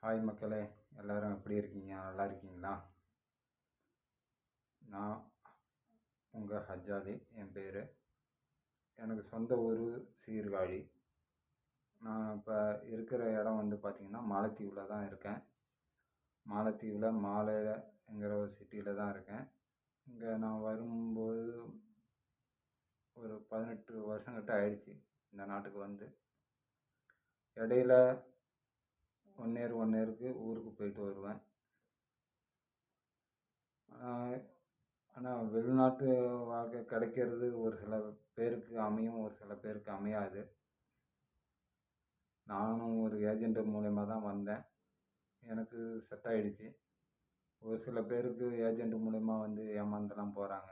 Hi மக்களே, எல்லோரும் எப்படி இருக்கீங்க? நல்லா இருக்கீங்களா? நான் உங்கள் ஹஜ்ஜாலி, என் பேர். எனக்கு சொந்த ஊர் சீர்காழி. நான் இப்போ இருக்கிற இடம் வந்து பார்த்திங்கன்னா மாலத்தீவில் தான் இருக்கேன். மாலத்தீவில் மாலைங்கிற ஒரு சிட்டியில் தான் இருக்கேன். இங்கே நான் வரும்போது ஒரு 18 வருஷங்கிட்ட ஆயிடுச்சு இந்த நாட்டுக்கு வந்து. இடையில ஒன் இயருக்கு ஊருக்கு போயிட்டு வருவேன். ஆனால் வெளிநாட்டு வாழ்க்கை கிடைக்கிறது ஒரு சில பேருக்கு அமையும், ஒரு சில பேருக்கு அமையாது. நானும் ஒரு ஏஜென்ட் மூலயமா தான் வந்தேன். எனக்கு செட் ஆகிடுச்சு. ஒரு சில பேருக்கு ஏஜென்ட் மூலயமா வந்து ஏமாந்துலாம் போகிறாங்க.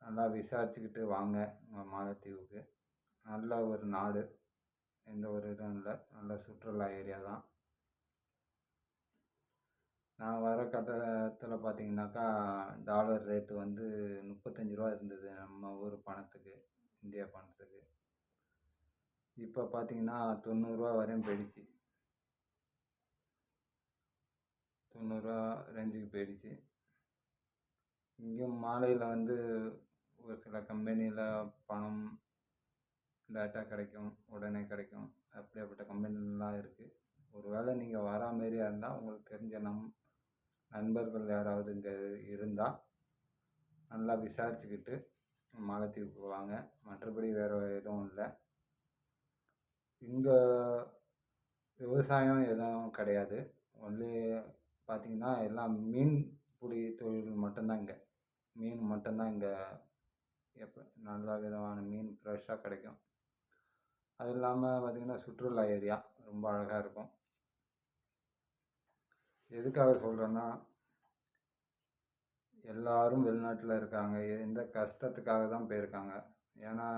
நல்லா விசாரிச்சுக்கிட்டு வாங்க மாலத்தீவுக்கு. நல்ல ஒரு நாடு, எந்த ஒரு இதுவும் இல்லை, நல்ல சுற்றுலா ஏரியா தான். நான் வர கட்டத்தில் பார்த்தீங்கன்னாக்கா டாலர் ரேட்டு வந்து 35 ரூபா இருந்தது நம்ம ஊர் பணத்துக்கு, இந்தியா பணத்துக்கு. இப்போ பார்த்தீங்கன்னா 90 ரூபா வரையும் போயிடுச்சு. 90 ரூபா ரேஞ்சுக்கு போயிடுச்சு. இங்கேயும் மாலையில் வந்து ஒரு சில கம்பெனியில் பணம் லேட்டாக கிடைக்கும், உடனே கிடைக்கும். அப்படியாப்பட்ட கம்பெனிலாம் இருக்குது. ஒரு வேளை நீங்கள் வரா மாரியா இருந்தால் உங்களுக்கு தெரிஞ்ச நண்பர்கள் யாராவது இங்கே இருந்தால் நல்லா விசாரிச்சுக்கிட்டு மாலத்தீவுக்கு வாங்க. மற்றபடி வேறு எதுவும் இல்லை. இங்கே விவசாயம் எதுவும் கிடையாது. ஒன்லி பார்த்திங்கன்னா எல்லாம் மீன் பிடி தொழில் மட்டும்தான் இங்கே. மீன் மட்டும்தான் இங்கே எப்போ நல்ல விதமான மீன் ஃப்ரெஷ்ஷாக கிடைக்கும். அது இல்லாமல் பார்த்திங்கன்னா சுற்றுலா ஏரியா ரொம்ப அழகாக இருக்கும். எதுக்காக சொல்கிறேன்னா, எல்லோரும் வெளிநாட்டில் இருக்காங்க. எந்த கஷ்டத்துக்காக தான் போயிருக்காங்க. ஏன்னா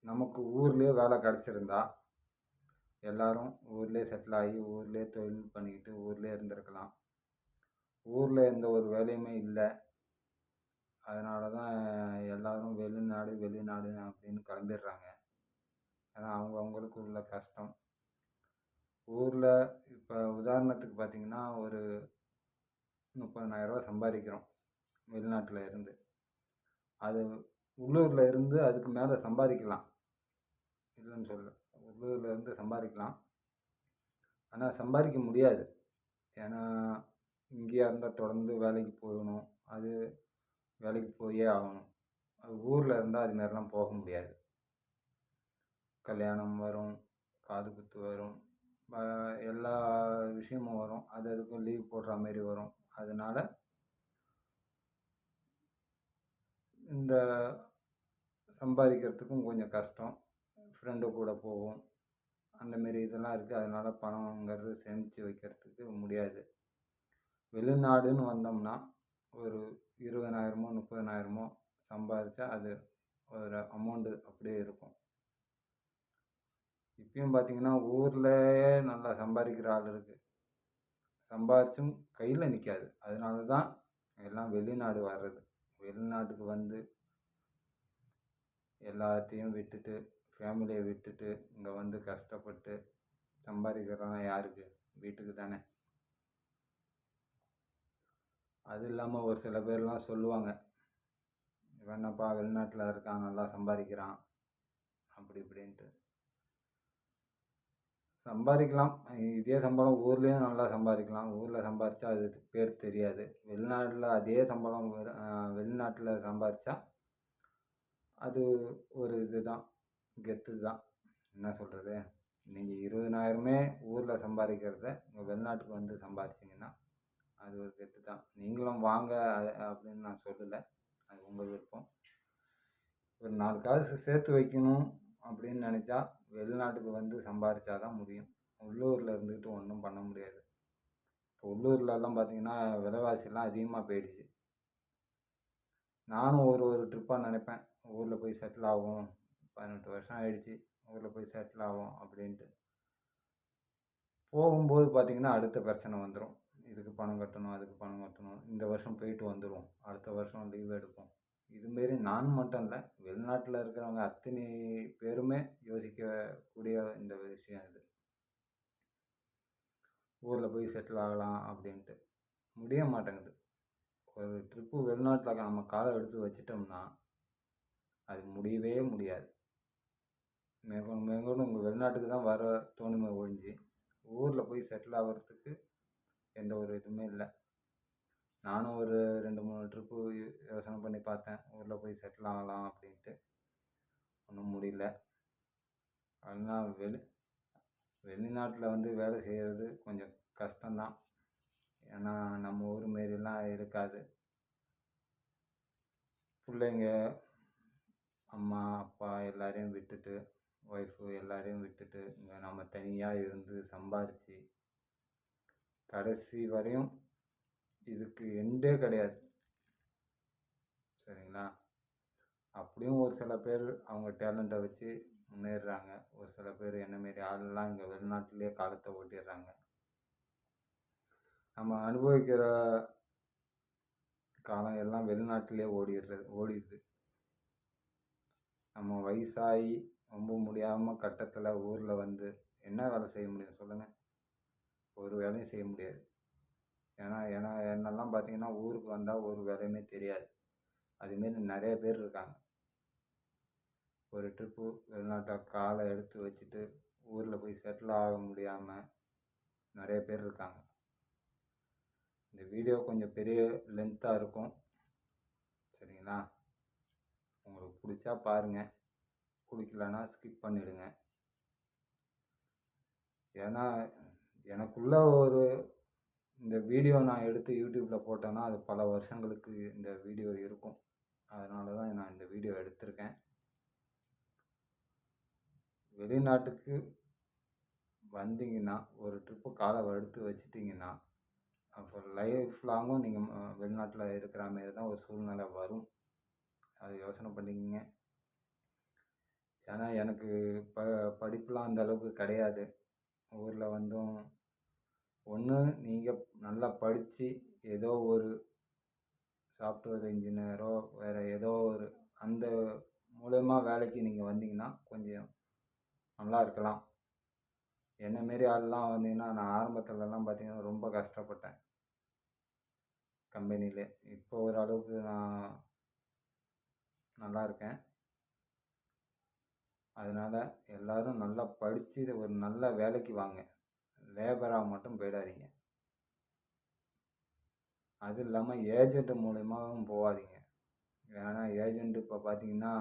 நமக்கு ஊர்லேயே வேலை கிடச்சிருந்தா எல்லோரும் ஊர்லேயே செட்டில் ஆகி ஊர்லேயே தொழில் பண்ணிக்கிட்டு ஊர்லேயே இருந்திருக்கலாம். ஊரில் எந்த ஒரு வேலையுமே இல்லை. அதனால தான் எல்லோரும் வெளிநாடு அப்படின்னு கிளம்பிடுறாங்க. ஏன்னா அவங்களுக்கு உள்ள கஷ்டம். ஊரில் இப்போ உதாரணத்துக்கு பார்த்திங்கன்னா ஒரு 30,000 ரூபா சம்பாதிக்கிறோம் வெளிநாட்டில் இருந்து. அது உள்ளூரில் இருந்து அதுக்கு மேலே சம்பாதிக்கலாம், இல்லைன்னு சொல்ல. உள்ளூரில் இருந்து சம்பாதிக்கலாம், ஆனால் சம்பாதிக்க முடியாது. ஏன்னா இங்கேயா இருந்தால் தொடர்ந்து வேலைக்கு போகணும், அது வேலைக்கு போயே ஆகணும். அது ஊரில் இருந்தால் அது மாதிரிலாம் போக முடியாது. கல்யாணம் வரும், காது குத்து வரும், எல்லா விஷயமும் வரும். அதுக்கும் லீவ் போடுற மாதிரி வரும். அதனால் இந்த சம்பாதிக்கிறதுக்கும் கொஞ்சம் கஷ்டம். ஃப்ரெண்டு கூட போவோம், அந்தமாரி இதெல்லாம் இருக்குது. அதனால் பணங்கிறது சேமித்து வைக்கிறதுக்கு முடியாது. வெளிநாடுன்னு வந்தோம்னா ஒரு 20,000மோ 30,000மோ சம்பாதிச்சா அது ஒரு அமௌண்ட்டு அப்படியே இருக்கும். இப்பயும் பார்த்திங்கன்னா ஊர்லேயே நல்லா சம்பாதிக்கிற ஆள் இருக்குது, சம்பாதிச்சும் கையில் நிற்காது. அதனால தான் எல்லாம் வெளிநாடு வர்றது. வெளிநாட்டுக்கு வந்து எல்லாத்தையும் விட்டுட்டு, ஃபேமிலியை விட்டுட்டு இங்கே வந்து கஷ்டப்பட்டு சம்பாதிக்கிறதெல்லாம் யாருக்கு? வீட்டுக்கு தானே. அது இல்லாமல் ஒரு சில பேர்லாம் சொல்லுவாங்க, வேணாப்பா வெளிநாட்டில் இருக்கான் நல்லா சம்பாதிக்கிறான் அப்படி இப்படின்ட்டு. சம்பாதிக்கலாம், இதே சம்பளம் ஊர்லேயும் நல்லா சம்பாதிக்கலாம். ஊரில் சம்பாதிச்சா அது பேர் தெரியாது. வெளிநாட்டில் அதே சம்பளம் வெளிநாட்டில் சம்பாதிச்சா அது ஒரு இதுதான், கெத்து தான். என்ன சொல்கிறது, நீங்கள் 20,000மே ஊரில் சம்பாதிக்கிறத உங்கள் வெளிநாட்டுக்கு வந்து சம்பாதிச்சிங்கன்னா அது ஒரு கெத்து தான். நீங்களும் வாங்க அப்படின்னு நான் சொல்லலை, அது உங்கள் விருப்பம். ஒரு 4 காசு சேர்த்து வைக்கணும் அப்படின்னு நினச்சா வெளிநாட்டுக்கு வந்து சம்பாதிச்சா தான் முடியும். உள்ளூரில் இருந்துக்கிட்டு ஒன்றும் பண்ண முடியாது. இப்போ உள்ளூர்லலாம் பார்த்திங்கன்னா விலைவாசிலாம் அதிகமாக போயிடுச்சு. நானும் ஒரு ட்ரிப்பாக நினைப்பேன், ஊரில் போய் செட்டில் ஆகும். 18 வருஷம் ஆகிடுச்சி, ஊரில் போய் செட்டில் ஆகும் அப்படின்ட்டு. போகும்போது பார்த்திங்கன்னா அடுத்த பிரச்சனை வந்துடும். இதுக்கு பணம் கட்டணும், அதுக்கு பணம் கட்டணும். இந்த வருஷம் போயிட்டு வந்துடுவோம், அடுத்த வருஷம் லீவ் எடுப்போம். இதுமாரி நான் மட்டும் இல்லை, வெளிநாட்டில் இருக்கிறவங்க அத்தனை பேருமே யோசிக்கக்கூடிய இந்த விஷயம் இது. ஊரில் போய் செட்டில் ஆகலாம் அப்படின்ட்டு முடிய மாட்டேங்குது. ஒரு ட்ரிப்பு வெளிநாட்டில் நம்ம காலை எடுத்து வச்சிட்டோம்னா அது முடியவே முடியாது. மேற்கொண்டு மேற்கொண்டு உங்கள் வெளிநாட்டுக்கு தான் வர தோணுமே ஒழிஞ்சு ஊரில் போய் செட்டில் ஆகிறதுக்கு எந்த ஒரு இதுவுமே இல்லை. நானும் ஒரு 2-3 ட்ரிப்பு யோசனை பண்ணி பார்த்தேன், ஊரில் போய் செட்டில் ஆகலாம் அப்படின்ட்டு. ஒன்றும் முடியல. அதனால் வெளிநாட்டில் வந்து வேலை செய்கிறது கொஞ்சம் கஷ்டம்தான். ஏன்னா நம்ம ஊர் மாரிலாம் இருக்காது. பிள்ளைங்க, அம்மா அப்பா எல்லாரையும் விட்டுட்டு, ஒய்ஃபு எல்லாரையும் விட்டுட்டு இங்கே நம்ம தனியாக இருந்து சம்பாரித்து கடைசி வரையும் இதுக்கு எண்டே கிடையாது. சரிங்களா? அப்படியும் ஒரு சில பேர் அவங்க டேலண்ட்டை வச்சு முன்னேறுறாங்க. ஒரு சில பேர் என்ன மாரி ஆளெல்லாம் இங்கே வெளிநாட்டிலே காலத்தை ஓட்டிடுறாங்க. நம்ம அனுபவிக்கிற காலம் எல்லாம் வெளிநாட்டிலே ஓடிடுது. நம்ம வயசாகி ரொம்ப முடியாமல் கட்டத்தில் ஊரில் வந்து என்ன வேலை செய்ய முடியும் சொல்லுங்கள்? ஒரு வேலையும் செய்ய முடியாது. ஏன்னா என்னெல்லாம் பார்த்தீங்கன்னா ஊருக்கு வந்தால் ஒரு வேலையுமே தெரியாது. அதுமாரி நிறைய பேர் இருக்காங்க. ஒரு ட்ரிப்பு வெளிநாட்டை காலை எடுத்து வச்சுட்டு ஊரில் போய் செட்டில் ஆக முடியாமல் நிறைய பேர் இருக்காங்க. இந்த வீடியோ கொஞ்சம் பெரிய லென்த்தாக இருக்கும். சரிங்களா? உங்களுக்கு பிடிச்சா பாருங்கள், பிடிக்கலன்னா ஸ்கிப் பண்ணிவிடுங்க. ஏன்னா எனக்குள்ள ஒரு இந்த வீடியோ நான் எடுத்து யூடியூப்பில் போட்டேன்னா அது பல வருஷங்களுக்கு இந்த வீடியோ இருக்கும். அதனால தான் நான் இந்த வீடியோ எடுத்திருக்கேன். வெளிநாட்டுக்கு வந்தீங்கன்னா ஒரு ட்ரிப்பு காலை எடுத்து வச்சிட்டிங்கன்னா அப்போ லைஃப் லாங்கும் நீங்கள் வெளிநாட்டில் இருக்கிற மாரி தான் ஒரு சூழ்நிலை வரும். அது யோசனை பண்ணிக்கங்க. ஏன்னா எனக்கு படிப்புலாம் அந்த அளவுக்கு கிடையாது. ஊரில் வந்தும் ஒன்று நீங்கள் நல்லா படித்து ஏதோ ஒரு சாஃப்ட்வேர் இன்ஜினியரோ வேறு ஏதோ ஒரு அந்த மூலயமா வேலைக்கு நீங்கள் வந்தீங்கன்னா கொஞ்சம் நல்லா இருக்கலாம். என்ன மாரி ஆள்லாம் வந்தீங்கன்னா நான் ஆரம்பத்துலலாம் பார்த்தீங்கன்னா ரொம்ப கஷ்டப்பட்டேன் கம்பெனியில். இப்போ ஓரளவுக்கு நான் நல்லா இருக்கேன். அதனால் எல்லோரும் நல்லா படித்து ஒரு நல்ல வேலைக்கு வாங்க. லேபராக மட்டும் போயிடாதீங்க. அது இல்லாமல் ஏஜென்ட் மூலியமாகவும் போகாதீங்க. ஏன்னா ஏஜென்ட் இப்போ பார்த்தீங்கன்னா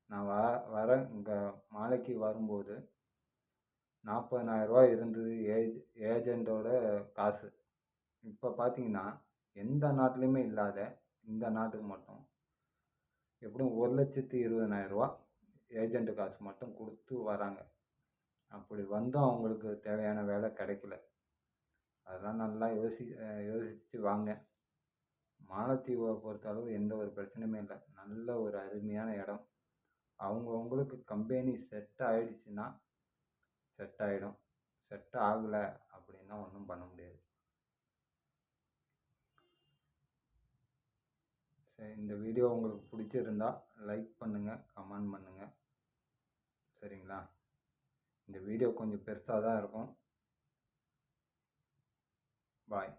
நான் வரேன் இங்கே மாலைக்கு வரும்போது 40,000 இருந்தது ஏஜென்ட்டோட காசு. இப்போ பார்த்தீங்கன்னா எந்த நாட்டிலையுமே இல்லாத இந்த நாட்டுக்கு மட்டும் எப்படியும் 1,20,000 ஏஜென்ட் காசு மட்டும் கொடுத்து வராங்க. அப்படி வந்தும் அவங்களுக்கு தேவையான வேலை கிடைக்கல. அதெல்லாம் நல்லா யோசித்து வாங்க. மாலத்தீவை பொறுத்தளவு எந்த ஒரு பிரச்சனையுமே இல்லை. நல்ல ஒரு அருமையான இடம். அவங்கவுங்களுக்கு கம்பெனி செட் ஆகிடுச்சின்னா செட் ஆகிடும். செட் ஆகலை அப்படின்னா ஒன்றும் பண்ண முடியாது. சரி, இந்த வீடியோ உங்களுக்கு பிடிச்சிருந்தா லைக் பண்ணுங்கள், கமெண்ட் பண்ணுங்கள். சரிங்களா? இந்த வீடியோ கொஞ்சம் பெருசாக தான் இருக்கும். பாய்.